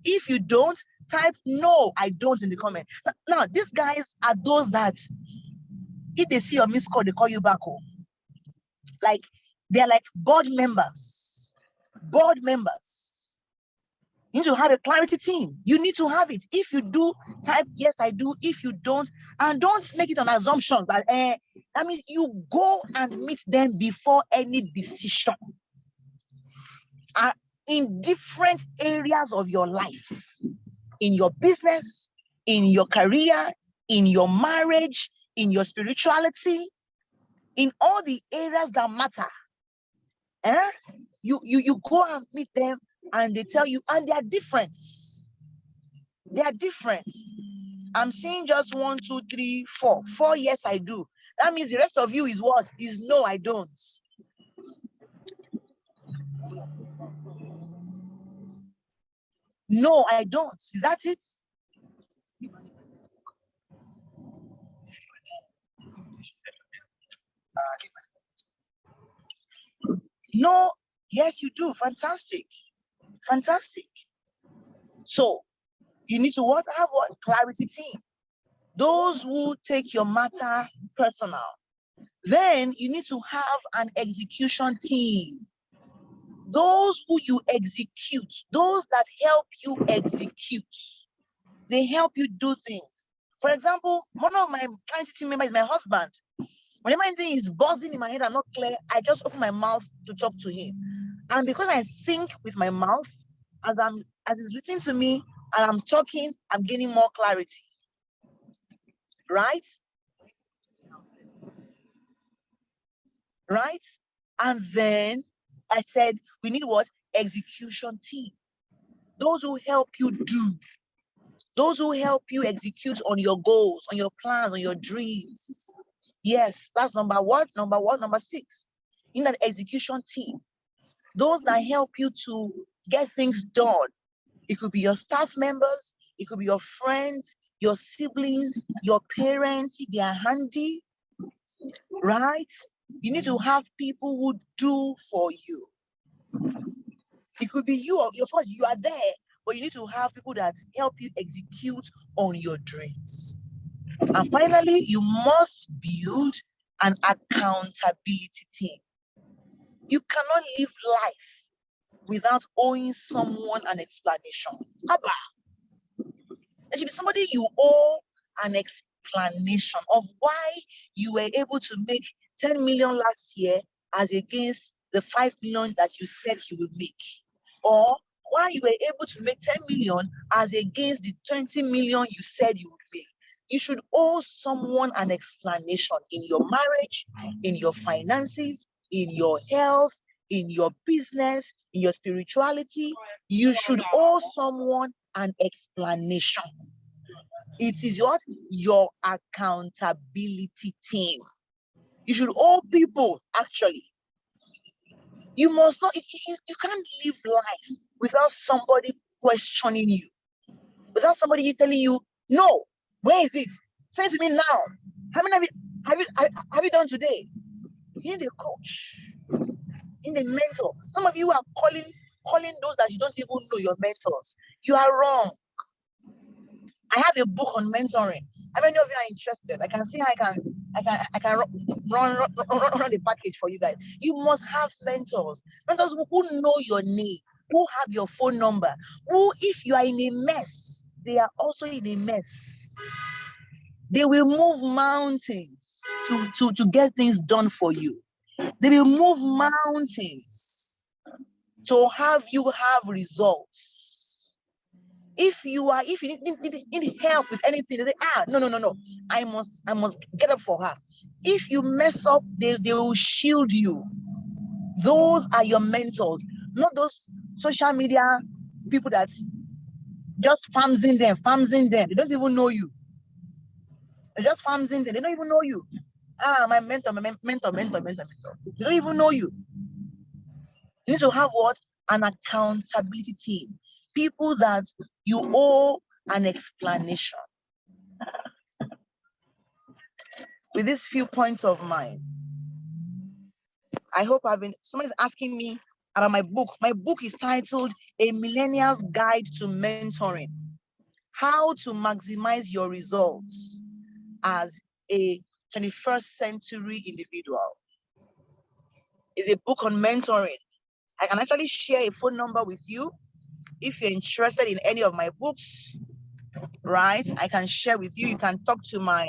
B: If you don't, type no, I don't in the comment. Now, these guys are those that if they see your missed call, they call you back home. Like they're like board members. Board members. You need to have a clarity team. You need to have it. If you do, type yes, I do. If you don't, and don't make it an assumption that you go and meet them before any decision. In different areas of your life, in your business, in your career, in your marriage, in your spirituality, in all the areas that matter. You go and meet them and they tell you, and they are different. They are different. I'm seeing just 1, 2, 3, 4. 4, yes, I do. That means the rest of you is what? Is no, I don't. No, I don't. Is that it? No, yes, you do. Fantastic. Fantastic. So you need to have what? Clarity team. Those who take your matter personal. Then you need to have an execution team. Those who you execute, those that help you execute. They help you do things. For example, one of my clarity team members is my husband. Whenever anything is buzzing in my head, I'm not clear, I just open my mouth to talk to him. And because I think with my mouth, as he's listening to me and I'm talking, I'm gaining more clarity. Right? Right? And then I said, we need what? Execution team. Those who help you do. Those who help you execute on your goals, on your plans, on your dreams. Yes, that's number one. Number 6. In that execution team. Those that help you to get things done. It could be your staff members. It could be your friends, your siblings, your parents, if they are handy. Right? You need to have people who do for you. It could be you, of course, you are there, but you need to have people that help you execute on your dreams. And finally, you must build an accountability team. You cannot live life without owing someone an explanation. There should be somebody you owe an explanation of why you were able to make 10 million last year as against the 5 million that you said you would make. Or why you were able to make 10 million as against the 20 million you said you would make. You should owe someone an explanation in your marriage, in your finances, in your health, in your business, in your spirituality. You should owe someone an explanation. It is what? Your accountability team. You should owe people, actually. You must not, you can't live life without somebody questioning you, without somebody telling you, no, where is it? Say to me now. How many have you done today? You need a coach, you need a mentor. Some of you are calling those that you don't even know your mentors. You are wrong. I have a book on mentoring. How many of you are interested? I can see how I can run the package for you guys. You must have mentors who know your name, who have your phone number, who, if you are in a mess, they are also in a mess. They will move mountains to get things done for you. They will move mountains to have you have results. If you need help with anything, they say, no, I must get up for her. If you mess up, they will shield you. Those are your mentors, not those social media people that just farms in them. They don't even know you. They just farms in them. They don't even know you. My mentor. They don't even know you. You need to have what? An accountability team. People that you owe an explanation. With these few points of mine, I hope somebody's asking me about my book. My book is titled A Millennial's Guide to Mentoring. How to maximize your results as a 21st century individual. It's a book on mentoring. I can actually share a phone number with you if you're interested in any of my books, right? I can share with you. You can talk to my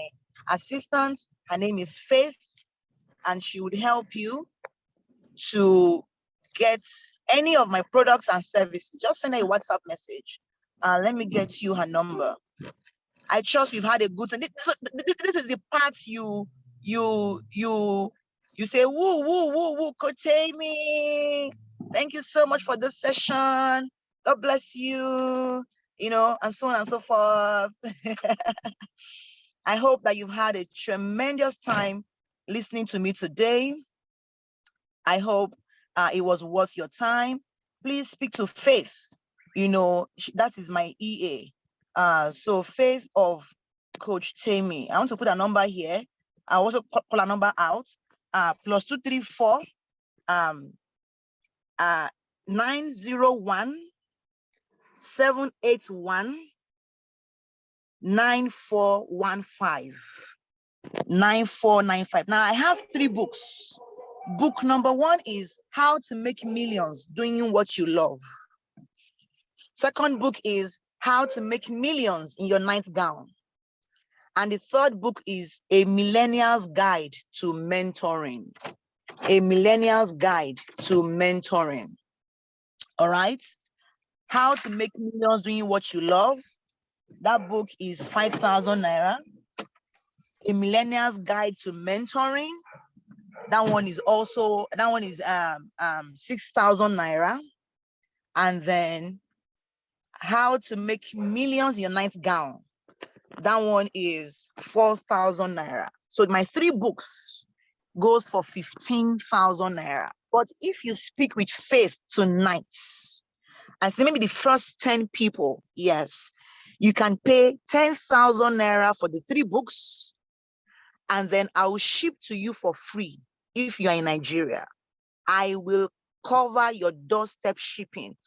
B: assistant. Her name is Faith, and she would help you to get any of my products and services. Just send her a WhatsApp message. Let me get you her number. I trust we've had a good time. This is the part you say, woo, Coach Temi. Thank you so much for this session. God bless you, and so on and so forth. I hope that you've had a tremendous time listening to me today. I hope it was worth your time. Please speak to Faith. That is my EA. So Faith of Coach Temi. I want to put a number here. I also call a number out. +234 901 781 9415 9495. Now I have 3 books. Book number 1 is How to Make Millions Doing What You Love. Second book is How to Make Millions in Your Nightgown. And the third book is A Millennial's Guide to Mentoring. A Millennial's Guide to Mentoring. All right. How to Make Millions Doing What You Love. That book is 5,000 naira. A Millennial's Guide to Mentoring. That one is 6,000 naira. And then How to Make Millions in Your Nightgown. That one is 4,000 naira. So my 3 books goes for 15,000 naira. But if you speak with Faith tonight, I think maybe the first 10 people, yes, you can pay 10,000 naira for the 3 books, and then I will ship to you for free if you are in Nigeria. I will cover your doorstep shipping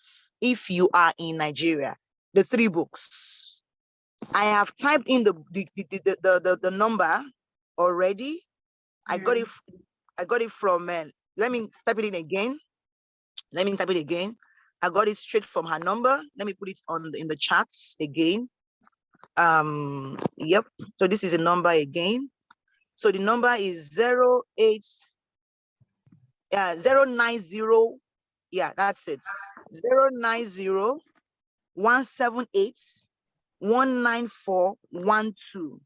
B: if you are in Nigeria. The 3 books. I have typed in the number already. I got it from let me type it in again. I got it straight from her number. Let me put it in the chats again. Yep. So this is a number again. So the number is 090. Yeah, that's it. 090 178 19412.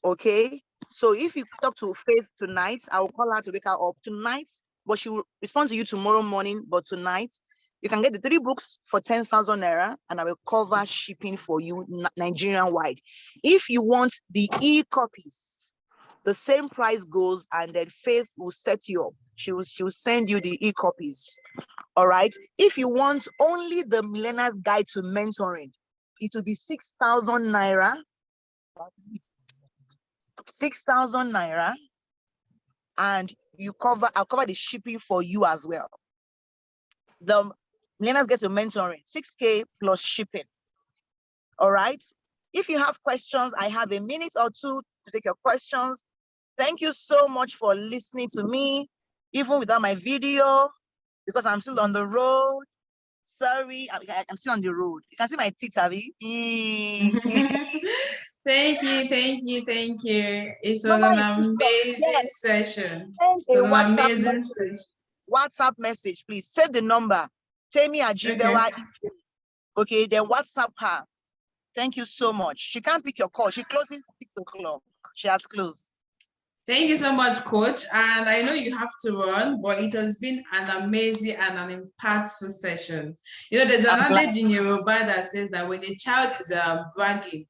B: Okay. So if you talk to Faith tonight, I will call her to wake her up tonight, but she will respond to you tomorrow morning. But tonight, you can get the 3 books for 10,000 naira, and I will cover shipping for you Nigerian wide. If you want the e-copies, the same price goes, and then Faith will set you up. She will send you the e-copies. All right. If you want only the Millennial's Guide to Mentoring, it will be 6,000 naira. 6,000 naira, and I'll cover the shipping for you as well. The Millennials Get to Mentoring, 6K plus shipping. All right. If you have questions, I have a minute or two to take your questions. Thank you so much for listening to me, even without my video, because I'm still on the road. Sorry, I'm still on the road. You can see my teeth, Abby.
A: Thank you, thank you, thank you. It was
B: Mama
A: an
B: is TikTok.
A: amazing
B: Yes,
A: session.
B: send
A: It
B: a
A: was an
B: WhatsApp
A: amazing
B: message.
A: session.
B: WhatsApp message, please. Save the number. Temi
A: Okay.
B: Ajibewa. Okay, then WhatsApp her. Thank you so much. She can't pick your call. She closes 6 o'clock. She has closed.
A: Thank you so much, Coach. And I know you have to run, but it has been an amazing and an impactful session. You know, there's an adage in Yoruba that says that when a child is bragging,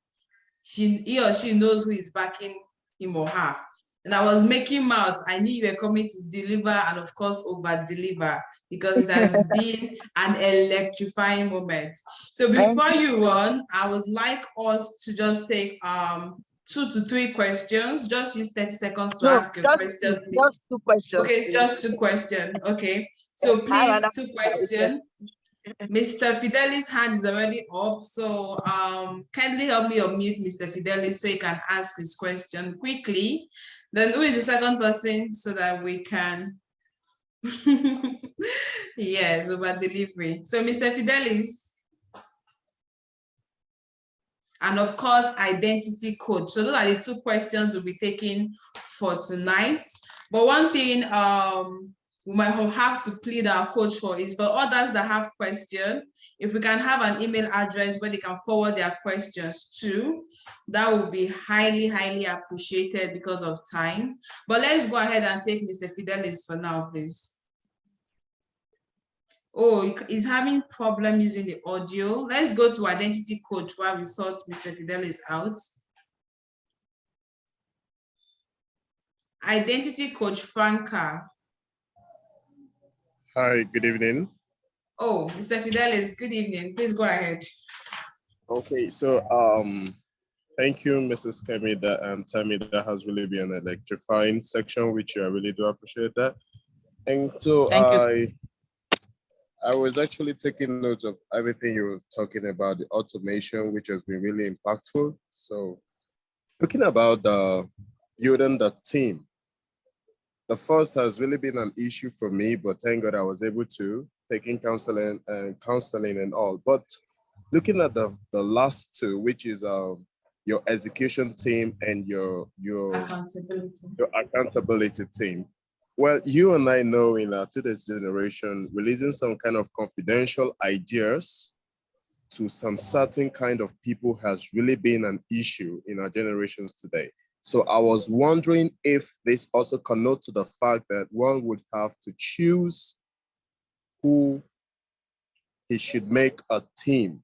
A: he or she knows who is backing him or her. And I was making mouths. I knew you were coming to deliver and, of course, over deliver because it has been an electrifying moment. So before you run, I would like us to just take 2 to 3 questions. Just use 30 seconds to ask a question.
B: Just 2 questions.
A: Okay, just 2 questions. Okay. So please, 2 questions. Mr. Fidelis' hand is already up, so kindly help me unmute Mr. Fidelis so he can ask his question quickly. Then who is the second person so that we can, yes, over delivery. So Mr. Fidelis, and of course, identity code. So those are the 2 questions we'll be taking for tonight. But one thing we might have to plead our coach for is for others that have questions, if we can have an email address where they can forward their questions to, that would be highly, highly appreciated because of time. But let's go ahead and take Mr. Fidelis for now, please. Oh, he's having problem using the audio. Let's go to identity coach while we sort Mr. Fidelis out. Identity coach Franca.
C: Hi, good evening.
A: Oh, Mr. Fidelis, good evening. Please go ahead.
C: Okay, so thank you, Mrs. Temi. Temi, that has really been an electrifying section, which I really do appreciate that. And so I was actually taking notes of everything you were talking about, the automation, which has been really impactful. So looking about building the team, the first has really been an issue for me, but thank God I was able to taking counseling and all. But looking at the last 2, which is your execution team and your accountability team. Well, you and I know in our today's generation, releasing some kind of confidential ideas to some certain kind of people has really been an issue in our generations today. So I was wondering if this also connotes to the fact that one would have to choose who he should make a team.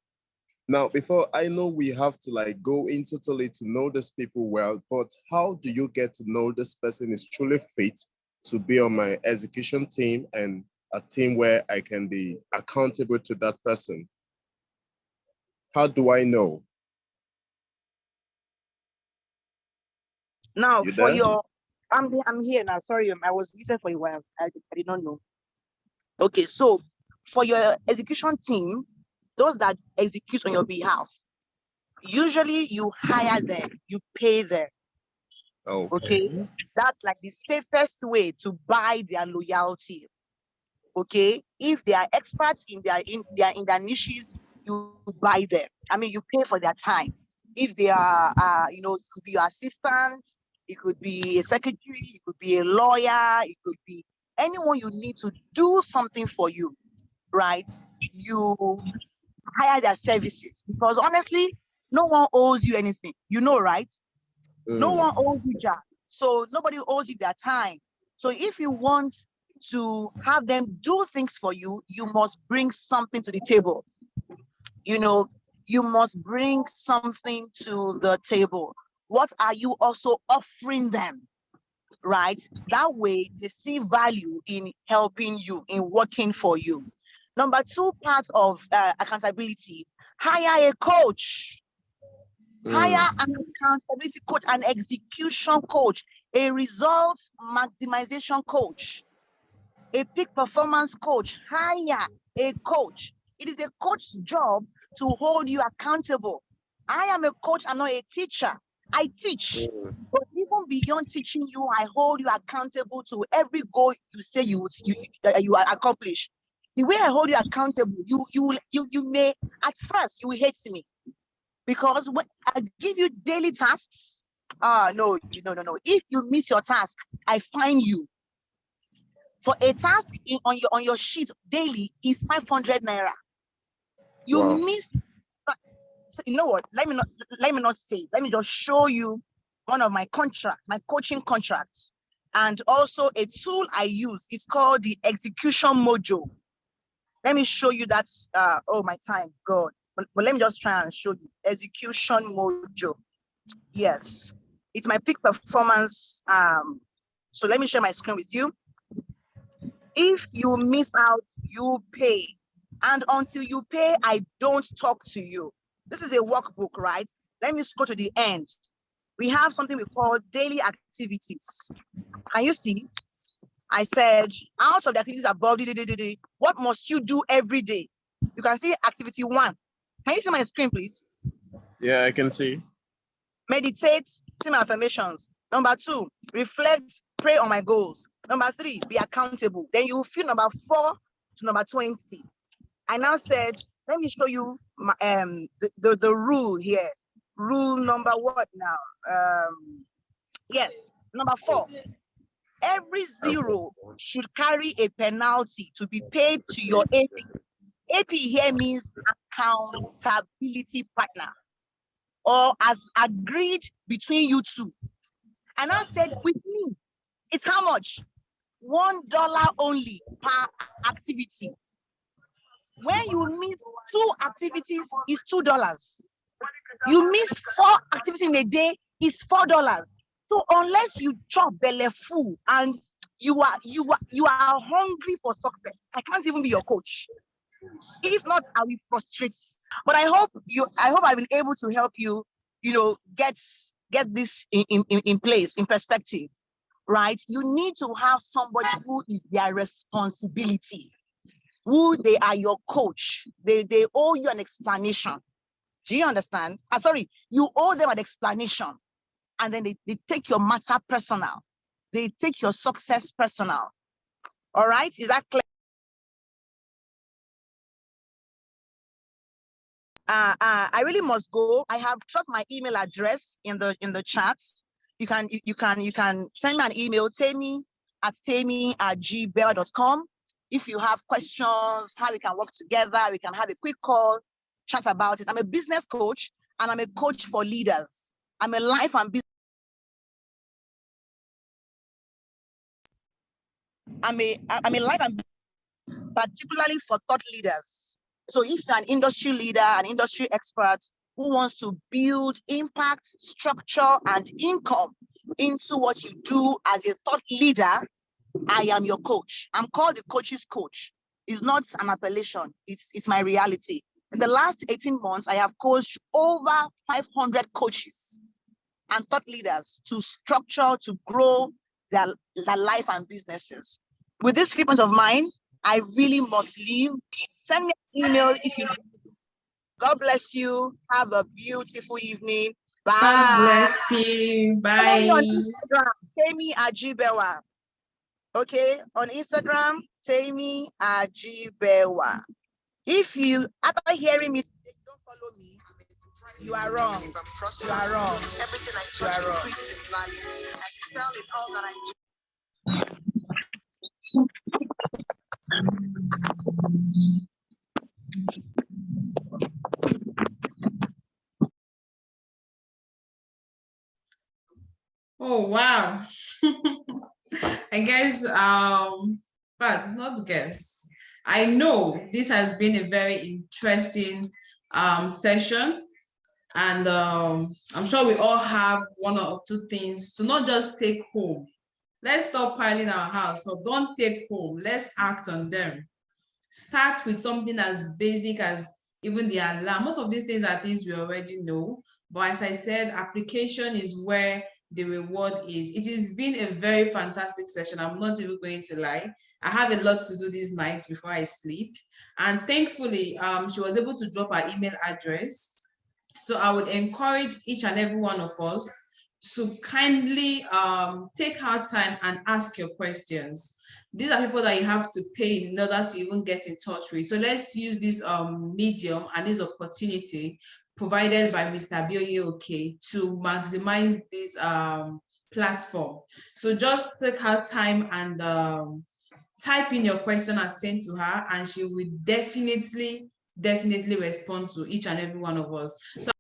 C: Now, before I know we have to like go in totally to know these people well, but how do you get to know this person is truly fit to be on my execution team and a team where I can be accountable to that person? How do I know?
B: Now, for your, I'm here now. Sorry, I was listening for a while. I did not know. Okay, so for your execution team, those that execute on your behalf, usually you hire them, you pay them. Okay, that's like the safest way to buy their loyalty. Okay, if they are experts in their niches, you buy them. I mean, you pay for their time. If they are, it could be your assistant, it could be a secretary, it could be a lawyer, it could be anyone you need to do something for you, right? You hire their services because honestly, no one owes you anything, right? No one owes you job. So nobody owes you their time. So if you want to have them do things for you, you must bring something to the table. You must bring something to the table. What are you also offering them, right? That way they see value in helping you, in working for you. Number 2 part of accountability, hire a coach. Hire an accountability coach, an execution coach, a results maximization coach, a peak performance coach. Hire a coach. It is a coach's job to hold you accountable. I am a coach, I'm not a teacher. I teach, but even beyond teaching you, I hold you accountable to every goal you say you accomplish. The way I hold you accountable, you may at first you will hate me because when I give you daily tasks, no. If you miss your task, I fine you. For a task on your sheet daily is 500 naira. You
C: Wow.
B: miss. So you know what? Let me not say. Let me just show you one of my contracts, my coaching contracts, and also a tool I use. It's called the Execution Mojo. Let me show you that. Oh, my time, God. But let me just try and show you Execution Mojo. Yes, it's my peak performance. So let me share my screen with you. If you miss out, you pay. And until you pay, I don't talk to you. This is a workbook, right? Let me go to the end. We have something we call daily activities. Can you see? I said, out of the activities above, what must you do every day? You can see activity 1. Can you see my screen, please?
C: Yeah, I can see.
B: Meditate, see my affirmations. Number 2, reflect, pray on my goals. Number 3, be accountable. Then you will feel number 4 to number 20. I now said, let me show you my, the rule here. Rule number what now? Yes, number 4. Every 0 should carry a penalty to be paid to your AP. AP here means accountability partner, or as agreed between you two. And I said, with me, it's how much? $1 only per activity. When you miss 2 activities, it's $2. You miss 4 activities in a day, it's $4. So unless you chop belly full and you are hungry for success, I can't even be your coach. If not, I will frustrate. But I hope I've been able to help you, get this in place, in perspective, right? You need to have somebody who is their responsibility, who they are your coach. They owe you an explanation. Do you understand? Sorry, you owe them an explanation. And then they take your matter personal. They take your success personal. All right? Is that clear? I really must go. I have dropped my email address in the chat. You can send me an email, Temi@Ajibewa.com. If you have questions, how we can work together, we can have a quick call, chat about it. I'm a business coach and I'm a coach for leaders. I'm a life and business. I'm a life and business, particularly for thought leaders. So if you're an industry leader, an industry expert who wants to build impact, structure, and income into what you do as a thought leader, I am your coach. I'm called the coach's coach. It's not an appellation. It's my reality. In the last 18 months, I have coached over 500 coaches and thought leaders to structure, to grow their life and businesses. With this treatment of mine, I really must leave. Send me an email if you. God bless you. Have a beautiful evening. Bye.
A: God bless you. Bye.
B: On Instagram, Temi Ajibewa. Okay, on Instagram, Temi Ajibewa. If you, after hearing me, you don't follow me, you are wrong. You are wrong. Everything I do, you are wrong. I excel in all that I do.
A: Oh wow. I guess but not guess. I know this has been a very interesting session, and I'm sure we all have 1 or 2 things to not just take home. Let's stop piling our house, so don't take home. Let's act on them. Start with something as basic as even the alarm. Most of these things are things we already know, but as I said, application is where the reward is. It has been a very fantastic session. I'm not even going to lie. I have a lot to do this night before I sleep, and thankfully she was able to drop her email address. So I would encourage each and every one of us to kindly take our time and ask your questions. These are people that you have to pay in order to even get in touch with. So let's use this medium and this opportunity provided by Mr. Abioye to maximize this platform. So just take her time and type in your question and send to her, and she will definitely respond to each and every one of us. So